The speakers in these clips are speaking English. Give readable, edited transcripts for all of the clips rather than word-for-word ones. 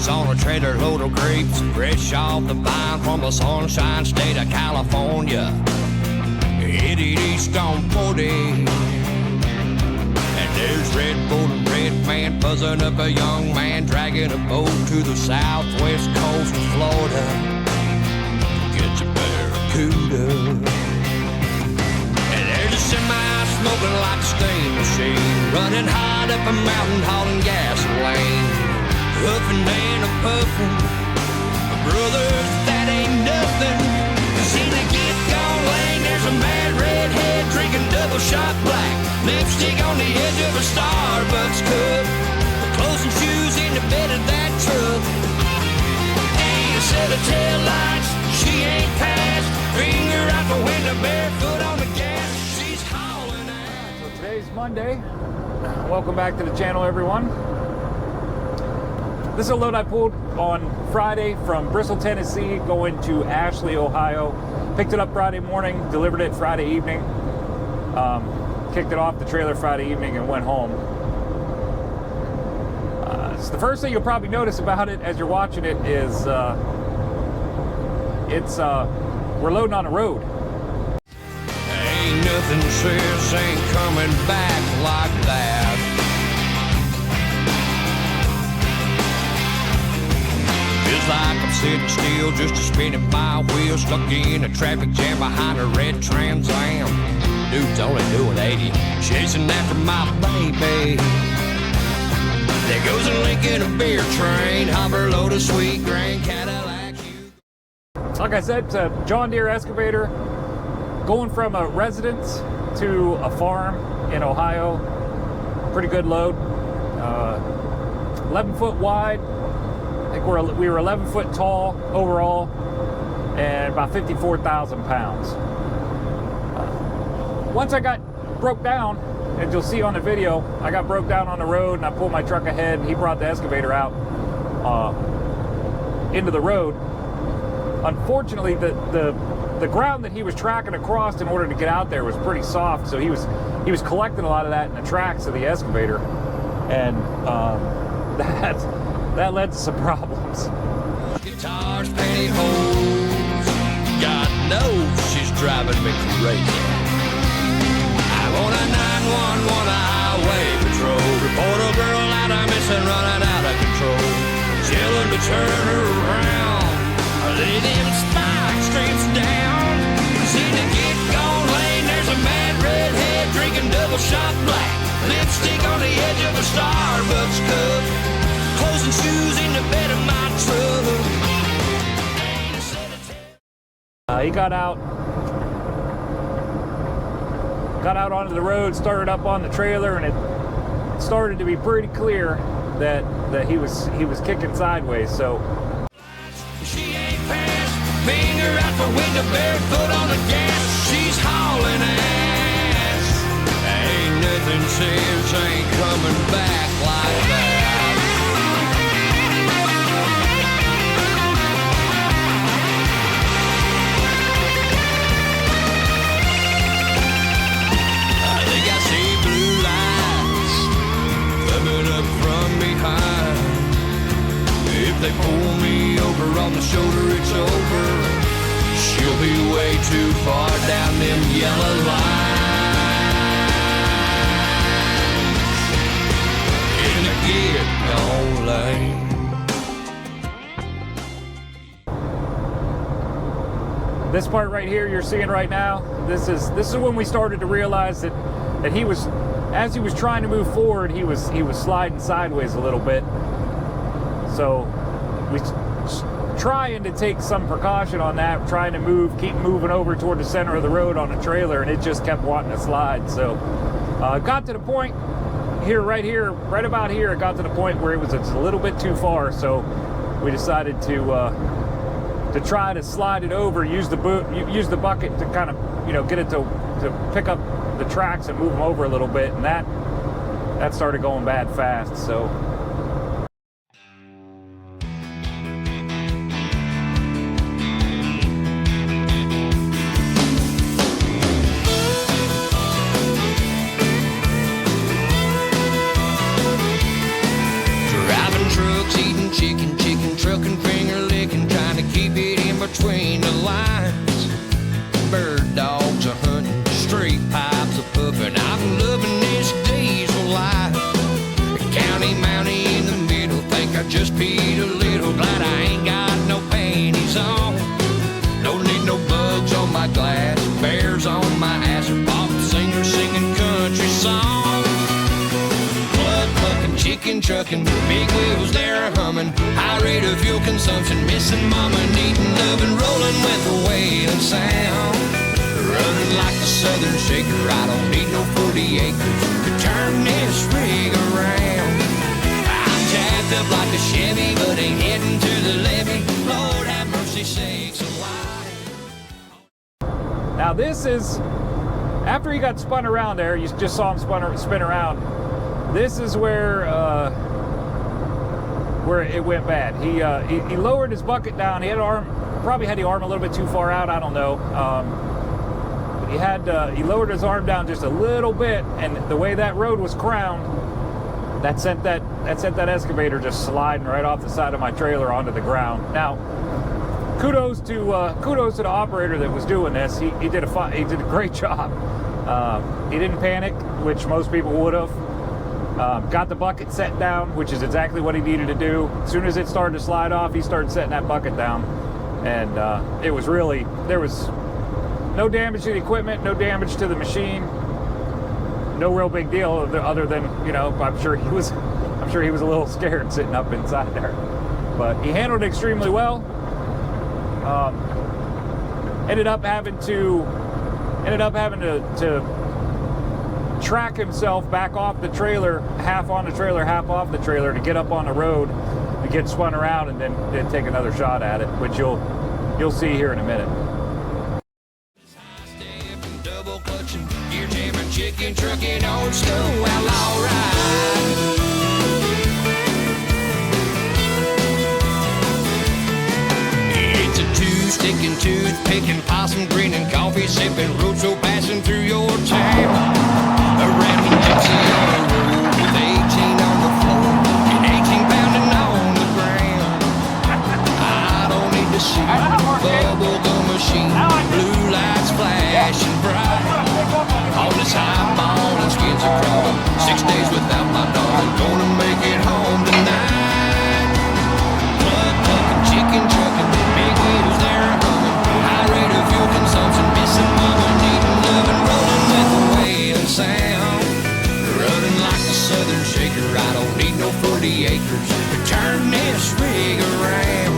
It's on a trailer load of grapes, fresh off the vine from the sunshine state of California. Headed east on 40. And there's Red Bull and Red Man buzzing up a young man, dragging a boat to the southwest coast of Florida. Get your barracuda. And there's a semi smoking like a steam machine, running hot up a mountain hauling gasoline. Huffing and a puffing, brothers, that ain't nothing. See the get gone lane, there's a mad redhead drinking double shot black, lipstick on the edge of a Starbucks cup, clothes and shoes in the bed of that truck. Ain't a set of tail lights, she ain't passed, finger out the window, barefoot on the gas, she's hauling ass. So today's Monday. Welcome back to the channel, everyone. This is a load I pulled on Friday from Bristol, Tennessee, going to Ashley, Ohio. Picked it up Friday morning, delivered it Friday evening. Kicked it off the trailer Friday evening and went home. So the first thing you'll probably notice about it as you're watching it is we're loading on the road. Ain't nothing says ain't coming back like that. Feels like I'm sitting still, just a spinning my wheels, stuck in a traffic jam behind a red Trans Am. Dude's only doing 80, chasing after my baby. There goes a Lincoln, a beer train, hopper load of sweet grain, Cadillac. Like I said, it's a John Deere excavator going from a residence to a farm in Ohio. Pretty good load. 11 foot wide. I think we were 11 foot tall overall, and about 54,000 pounds. Once I got broke down, as you'll see on the video, I got broke down on the road and I pulled my truck ahead and he brought the excavator out into the road. Unfortunately, the ground that he was tracking across in order to get out there was pretty soft, so he was collecting a lot of that in the tracks of the excavator, and that led to some problems. Guitars, pantyhose, God knows she's driving me crazy. I want a 911 highway patrol, report a girl out of missing, running out of control, yelling to turn her around, lay them spike strips down. See the get gone lane, there's a mad redhead drinking double shot black, lipstick on the edge of a Starbucks cup, clothes and shoes in the bed of my truck. He got out onto the road, started up on the trailer, and it started to be pretty clear that he was kicking sideways. So she ain't passed, finger out the window, barefoot on the gas, she's hauling ass. Ain't nothing says ain't coming back like that. If they pull me over on the shoulder, it's over. She'll be way too far down them yellow lines in the get gone lane. this part right here you're seeing right now, this is when we started to realize that he was, as he was trying to move forward, he was sliding sideways a little bit. So we trying to take some precaution on that, trying to keep moving over toward the center of the road on a trailer, and it just kept wanting to slide. So got to the point here, right about here, it got to the point where it was a little bit too far. So we decided to try to slide it over, use the bucket to kind of, get it to pick up the tracks and move them over a little bit, and that started going bad fast. So driving trucks, eating chicken lines, bird dogs are hunting, street pipes are puffing. I'm loving this diesel life. County Mountie in the middle, think I just peed a little. Glad I ain't got no panties on. Don't need no bugs on my glass, bears on my ass, or pop singer singing country songs. Plug plucking, chicken trucking, big wheels they're humming. High rate of fuel consumption, missing mama, needing loving, rolling with a wailing sound. Running like the Southern Shaker, I don't need no 40 acres to turn this rig around. I'm jacked up like a Chevy, but ain't heading to the levee. Lord have mercy sakes alive. Now this is, after he got spun around there, you just saw him spin around. This is where it went bad. He lowered his bucket down. He had probably had the arm a little bit too far out. I don't know. He lowered his arm down just a little bit, and the way that road was crowned, that sent that excavator just sliding right off the side of my trailer onto the ground. Now, kudos to the operator that was doing this. He did a great job. He didn't panic, which most people would have. Got the bucket set down, which is exactly what he needed to do. As soon as it started to slide off, he started setting that bucket down, and there was no damage to the equipment, no damage to the machine, no real big deal other than, you know, I'm sure he was a little scared sitting up inside there, but he handled it extremely well. Ended up having to track himself back off the trailer, half on the trailer, half off the trailer, to get up on the road, to get spun around, and then take another shot at it, which you'll see here in a minute. Gear jamming, chicken trucking, old school outlaw ride. It's a two-sticking, tooth-picking, possum grinning, coffee sipping, roadshow passing through your town. A rambling gypsy on the road with 18 on the floor and 18 pounding on the ground. I don't need to see bubble gum machine, blue lights flashing bright. On this highball and skins are crawling, 6 days without my darling, gonna make it home tonight. Plug plucking, chicken trucking, big wheels they're humming. High rate of fuel consumption, missing mama, needing loving, rolling with a wailing sound. Running like the Southern Shaker, I don't need no 40 acres to turn this rig around.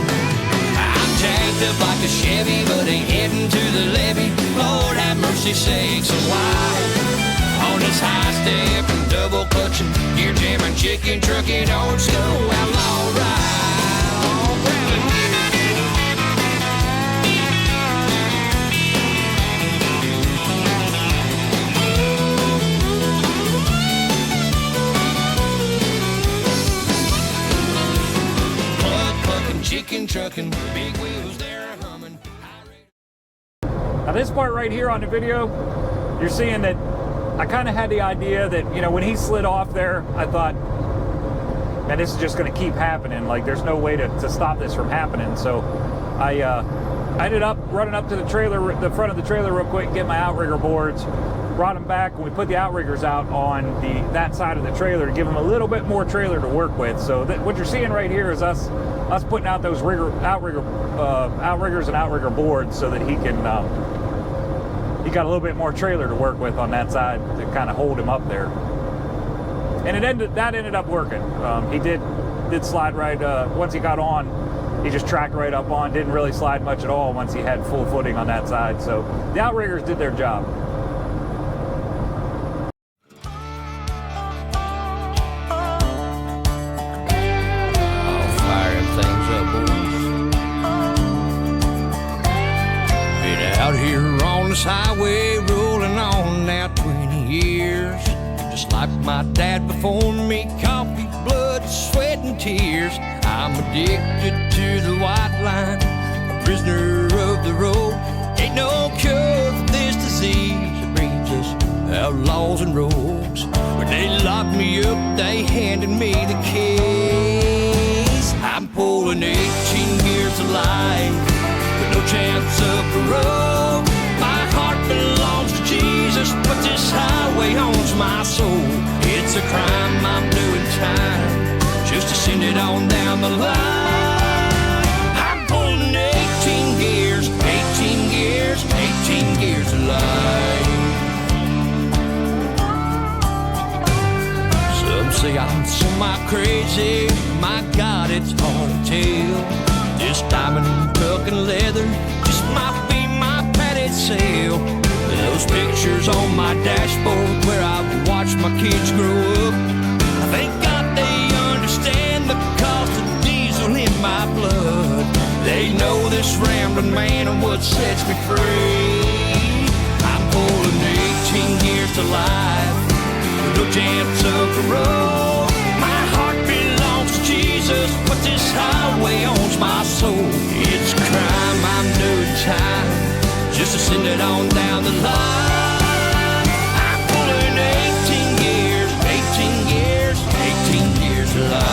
I'm jacked up like a Chevy, but ain't heading to the levee. Lord have mercy sakes alive. On this high step and double clutching, gear jamming, chicken trucking, old school outlaw ride. Plug plucking, chicken trucking, big wheels they're humming. Now this part right here on the video, you're seeing that I kind of had the idea that, you know, when he slid off there, I thought, man, this is just going to keep happening. Like, there's no way to stop this from happening. So I ended up running up to the front of the trailer real quick, get my outrigger boards, brought them back, and we put the outriggers out on that side of the trailer to give them a little bit more trailer to work with. So what you're seeing right here is us putting out those outriggers and outrigger boards so that he got a little bit more trailer to work with on that side to kind of hold him up there. And that ended up working. He did slide right, once he got on, he just tracked right up on, didn't really slide much at all once he had full footing on that side. So the outriggers did their job. Out here on this highway, rolling on now 20 years. Just like my dad before me, coffee, blood, sweat, and tears. I'm addicted to the white line, a prisoner of the road. Ain't no cure for this disease, it brings us outlaws and rogues. When they locked me up, they handed me the keys. I'm pulling 18 years of life, with no chance of the line. I'm pulling 18 gears, 18 gears, 18 gears of life. Some say I'm semi-crazy, my God, it's hard to tell. This diamond duck and leather just might be my padded sail. Those pictures on my dashboard where I've watched my kids grow up, I thank God they understand the cost of diesel in my blood. They know this rambling man and what sets me free. I'm pulling 18 years to life, no chance of parole. My heart belongs to Jesus, but this highway owns my soul. It's a crime I'm doing time just to send it on down the line. I'm pulling 18 years, 18 years, 18 years of life.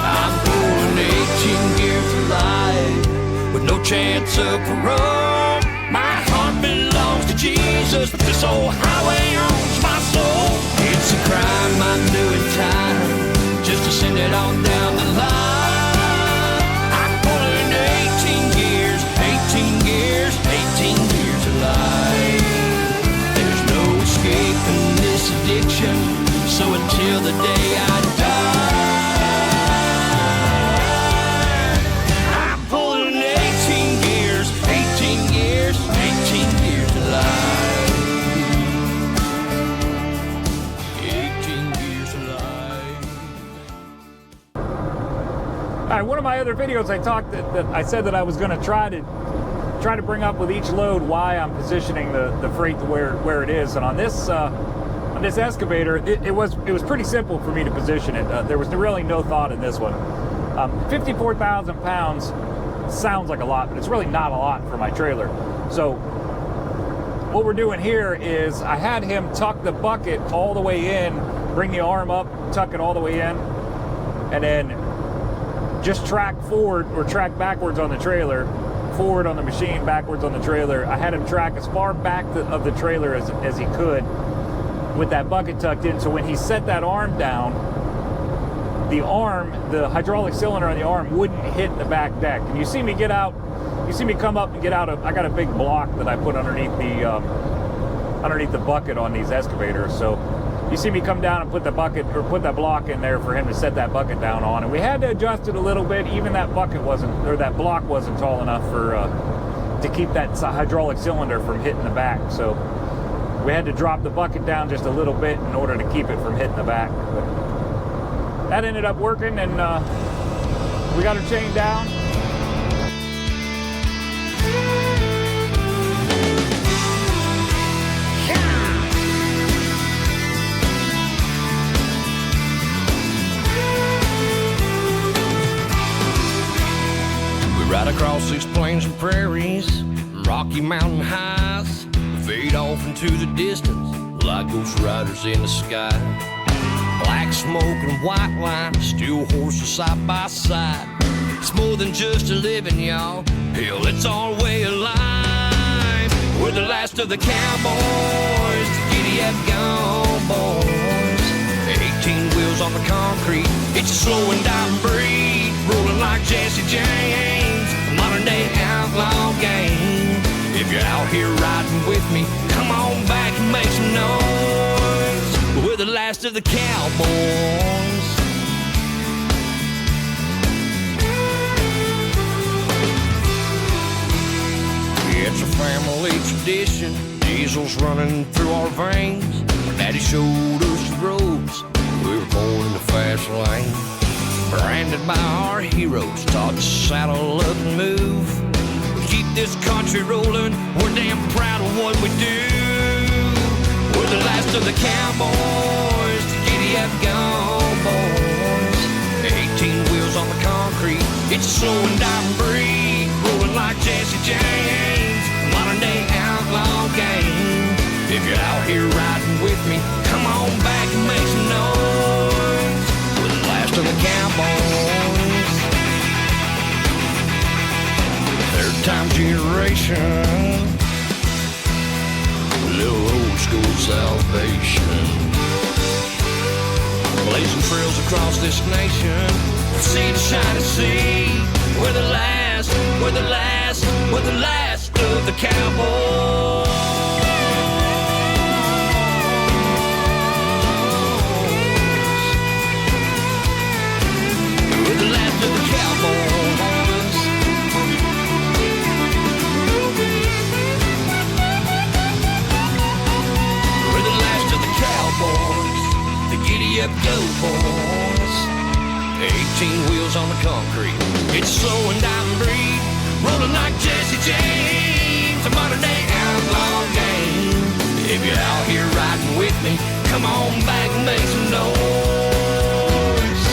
I'm pulling 18 years of life with no chance of parole. My heart belongs to Jesus, but this old highway owns my soul. It's a crime I'm doing time just to send it on down the line. I'm pulling 18 years, 18 years, 18 years of life. There's no escaping this addiction, so until the day I die, I'm pulling 18 years, 18 years, 18 years of life. 18 years of life. All right, one of my other videos I talked that I said that I was going to try to bring up with each load why I'm positioning the freight to where it is, and on this excavator it was pretty simple for me to position it. There was really no thought in this one. 54,000 pounds sounds like a lot, but it's really not a lot for my trailer. So what we're doing here is I had him tuck the bucket all the way in, bring the arm up, tuck it all the way in, and then just track forward or track backwards on the trailer, forward on the machine, backwards on the trailer. I had him track as far back of the trailer as he could with that bucket tucked in, so when he set that arm down, the hydraulic cylinder on the arm wouldn't hit the back deck. And you see me come up and get out of, I got a big block that I put underneath the bucket on these excavators. So you see me come down and put that block in there for him to set that bucket down on. And we had to adjust it a little bit. Even that bucket that block wasn't tall enough to keep that hydraulic cylinder from hitting the back. So we had to drop the bucket down just a little bit in order to keep it from hitting the back. But that ended up working, and we got her chained down. We ride across these plains and prairies, rocky mountain highs, fade off into the distance like ghost riders in the sky. Black smoke and white line, steel horses side by side. It's more than just a living, y'all. Hell, it's our way of life. We're the last of the cowboys, the giddy up gone boys. 18 wheels on the concrete, it's a slow and dying breed, rolling like Jesse James, a modern day outlaw game. If you're out here riding with me, come on back and make some noise. We're the last of the cowboys. It's a family tradition, diesel's running through our veins. Our daddy showed us the roads, we were born in the fast lane. Branded by our heroes, taught to saddle up and move. We keep this country rolling, we're damn proud of what we do. We're the last of the cowboys, the giddy up gone boys. 18 wheels on the concrete, it's a slow and dying breed, rolling like Jesse James, a modern day outlaw game. If you're out here riding with me, come on back and make some noise. We're the last of the cowboys. time generation. A little old school salvation. Blazing trails across this nation. Sea to shine to sea. We're the last, we're the last, we're the last of the cowboys. We're the last of the cowboys. We're the last of the cowboys. The giddy up go boys. 18 wheels on the concrete. It's slow and diamond breed. Rolling like Jesse James. A modern day outlaw game. If you're out here riding with me, come on back and make some noise.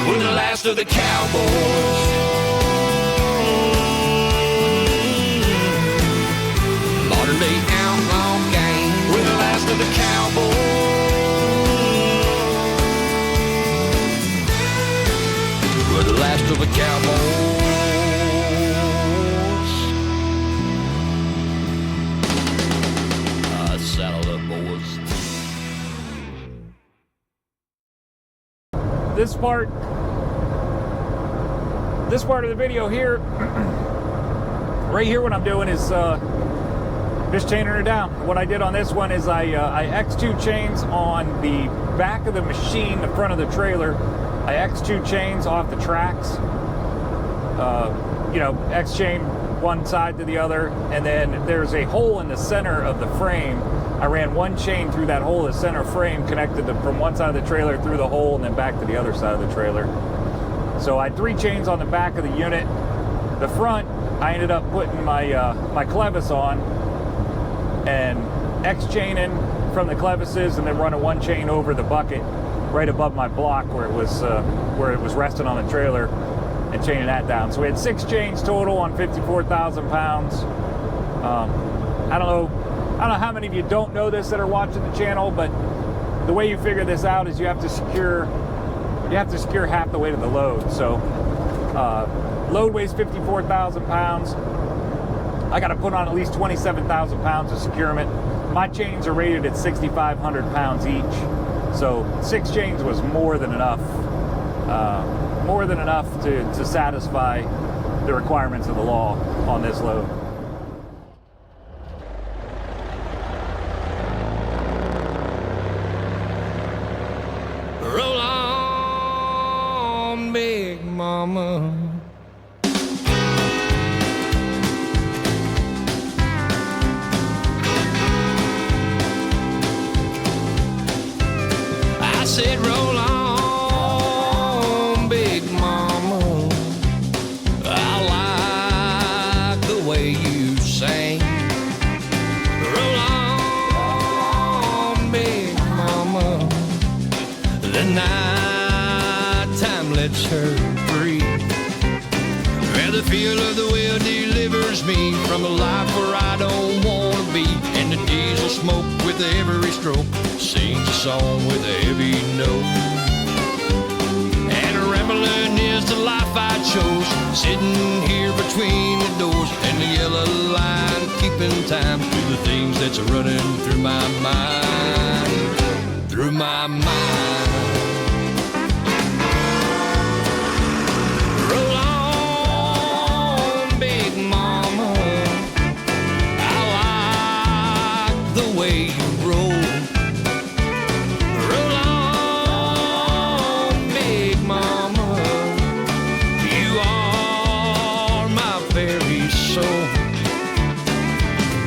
We're the last of the cowboys. Modern day outlaw gang. We're the last of the cowboys. We're the last of the cowboys. Saddle up, boys. This part of the video here, right here, what I'm doing is just chaining her down. What I did on this one is I X2 chains on the back of the machine, the front of the trailer. I X2 chains off the tracks. You know, X chain one side to the other, and then there's a hole in the center of the frame. I ran one chain through that hole in the center frame, connected from one side of the trailer through the hole, and then back to the other side of the trailer. So I had 3 chains on the back of the unit. The front, I ended up putting my my clevis on and X chaining from the clevises, and then running one chain over the bucket right above my block where it was resting on the trailer, and chaining that down. So we had 6 chains total on 54,000 pounds. I don't know how many of you don't know this that are watching the channel, but the way you figure this out is you have to secure half the weight of the load. So load weighs 54,000 pounds. I got to put on at least 27,000 pounds of securement. My chains are rated at 6,500 pounds each. So 6 chains was more than enough to satisfy the requirements of the law on this load. Roll on, big mama. I said, roll on, big mama. I like the way you sing. Roll on, big mama. The night time lets her breathe. Where the feel of the wheel delivers me from a life where I don't wanna be. And the diesel smoke with every stroke sings a song with a heavy note. And rambling is the life I chose, sitting here between the doors and the yellow line, keeping time to the things that's running through my mind. Through my mind. Roll on, big mama. I like the way you roll. Roll on, big mama. You are my very soul.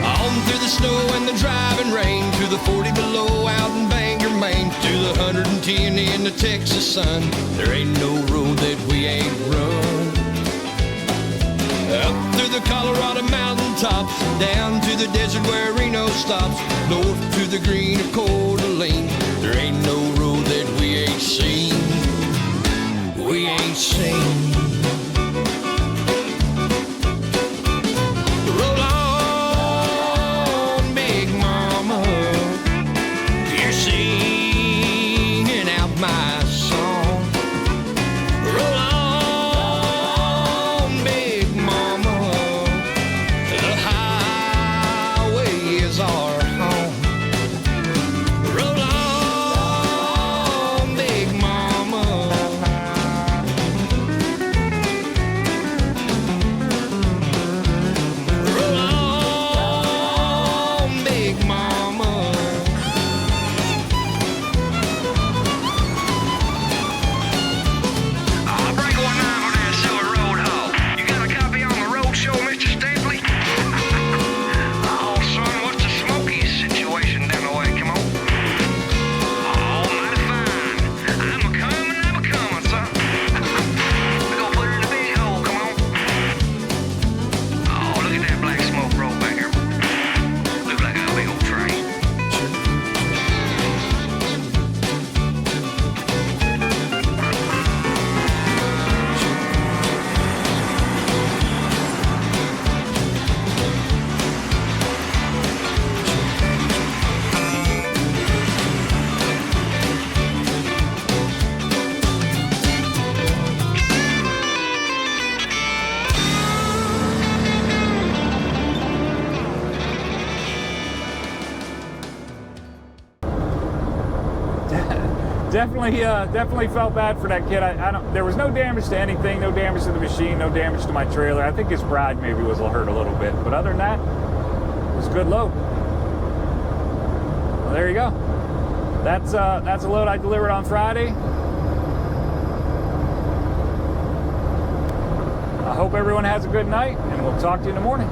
On through the snow and the driving rain, to the 40 below out in Bangor, Maine, to the 110 in the Texas sun. There ain't no road that we ain't run. Up through the Colorado mountain tops, down to the desert where Reno stops, north to the green of Coeur d'Alene. There ain't no road that we ain't seen. We ain't seen. Roll on, big mama. You're singing out my song. Roll on, big mama. Definitely felt bad for that kid. I don't. There was no damage to anything, no damage to the machine, no damage to my trailer. I think his pride maybe was hurt a little bit, but other than that, it was a good load. Well, there you go. That's a load I delivered on Friday. I hope everyone has a good night, and we'll talk to you in the morning.